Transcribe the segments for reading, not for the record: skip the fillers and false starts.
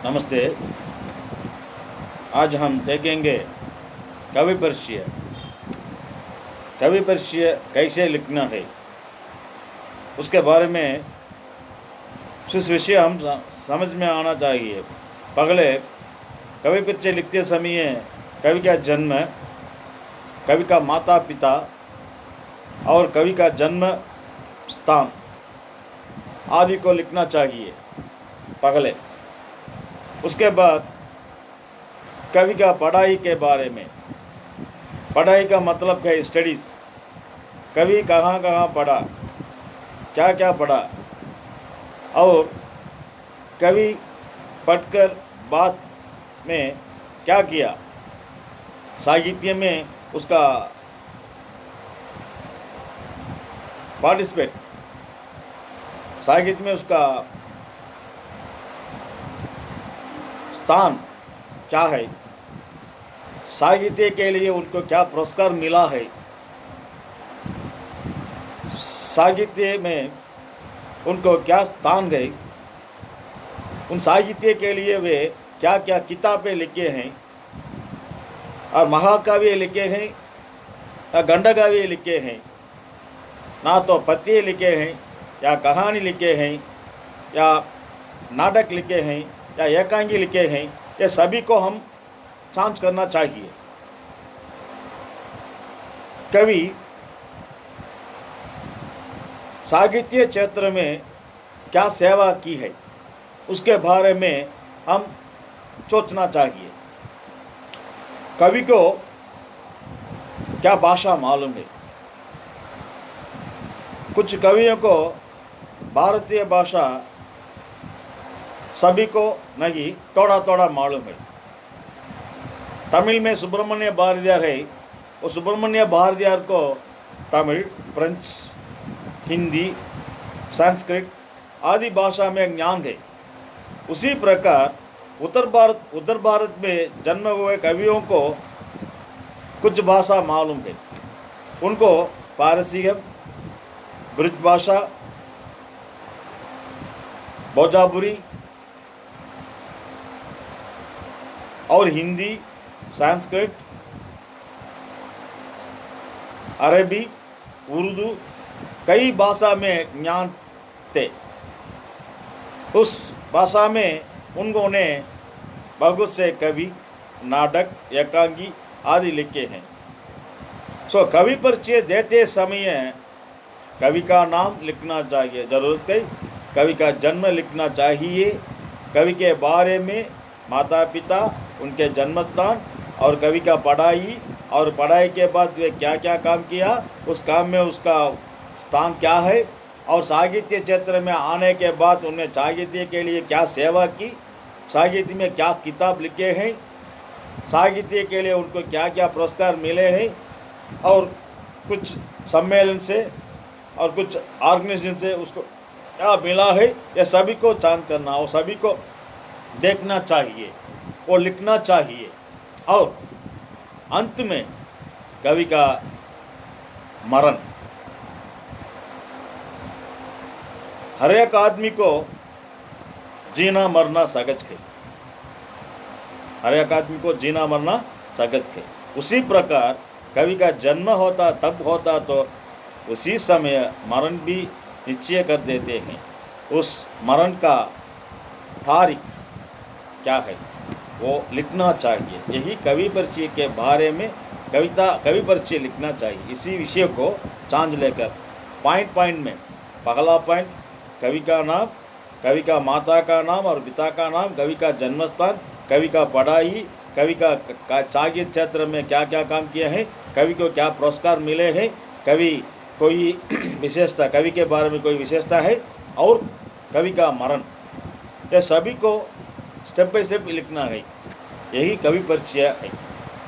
नमस्ते। आज हम देखेंगे कवि परिचय। कवि परिचय कैसे लिखना है उसके बारे में कुछ विषय हम समझ में आना चाहिए। पहले कवि परिचय लिखते समय कवि का जन्म, कवि का माता पिता और कवि का जन्म स्थान आदि को लिखना चाहिए पहले। उसके बाद कवि का पढ़ाई के बारे में, पढ़ाई का मतलब है स्टडीज़। कवि कहाँ कहाँ पढ़ा, क्या क्या पढ़ा और कवि पढ़कर बाद में क्या किया, साहित्य में उसका पार्टिसिपेट, साहित्य में उसका स्थान क्या है, साहित्य के लिए उनको क्या पुरस्कार मिला है, साहित्य में उनको क्या स्थान गए, उन साहित्य के लिए वे क्या क्या किताबें लिखे हैं और महाकाव्य लिखे हैं या खंडकाव्य लिखे हैं, ना तो पद्य लिखे हैं या कहानी लिखे हैं या नाटक लिखे हैं या एकांगी लिखे हैं, ये सभी को हम जांच करना चाहिए। कवि साहित्य क्षेत्र में क्या सेवा की है उसके बारे में हम सोचना चाहिए। कवि को क्या भाषा मालूम है। कुछ कवियों को भारतीय भाषा सभी को नहीं, थोड़ा थोड़ा मालूम है। तमिल में सुब्रमण्य भारतियार है, वो सुब्रमण्य भारतियार को तमिल, फ्रेंच, हिंदी, संस्कृत आदि भाषा में ज्ञान है। उसी प्रकार उत्तर भारत में जन्म हुए कवियों को कुछ भाषा मालूम है। उनको पारसी, ब्रज भाषा, भोजपुरी और हिंदी, संस्कृत, अरबी, उर्दू कई भाषा में ज्ञान थे। उस भाषा में उन्होंने बहुत से कवि, नाटक, एकांगी आदि लिखे हैं। सो कवि परिचय देते समय कवि का नाम लिखना चाहिए, जरूरत है। कवि का जन्म लिखना चाहिए, कवि के बारे में माता पिता, उनके जन्म स्थान और कवि का पढ़ाई, और पढ़ाई के बाद वे क्या क्या काम किया, उस काम में उसका स्थान क्या है, और साहित्य क्षेत्र में आने के बाद उन्हें साहित्य के लिए क्या सेवा की, साहित्य में क्या किताब लिखे हैं, साहित्य के लिए उनको क्या क्या पुरस्कार मिले हैं, और कुछ सम्मेलन से और कुछ ऑर्गेनाइजेशन से उसको क्या मिला है, ये सभी को जान करना हो, सभी को देखना चाहिए, वो लिखना चाहिए। और अंत में कवि का मरण। हर एक आदमी को जीना मरना सहज है, हर एक आदमी को जीना मरना सहज है। उसी प्रकार कवि का जन्म होता तब होता तो उसी समय मरण भी निश्चय कर देते हैं। उस मरण का तारीख क्या है वो लिखना चाहिए। यही कवि परिचय के बारे में कवि परिचय लिखना चाहिए। इसी विषय को जांच लेकर पॉइंट में पहला पॉइंट कवि का नाम, कवि का माता का नाम और पिता का नाम, कवि का जन्म स्थान, कवि का पढ़ाई, कवि का साहित्य क्षेत्र में क्या क्या काम किया है, कवि को क्या पुरस्कार मिले हैं, कवि कोई विशेषता, कवि के बारे में कोई विशेषता है, और कवि का मरण, ये सभी को स्टेप बाय स्टेप लिखना है। यही कवि परिचय है।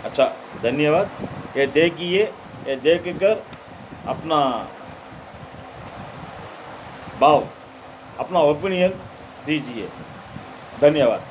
अच्छा, धन्यवाद। ये देखिए, ये देखकर अपना भाव, अपना ओपिनियन दीजिए। धन्यवाद।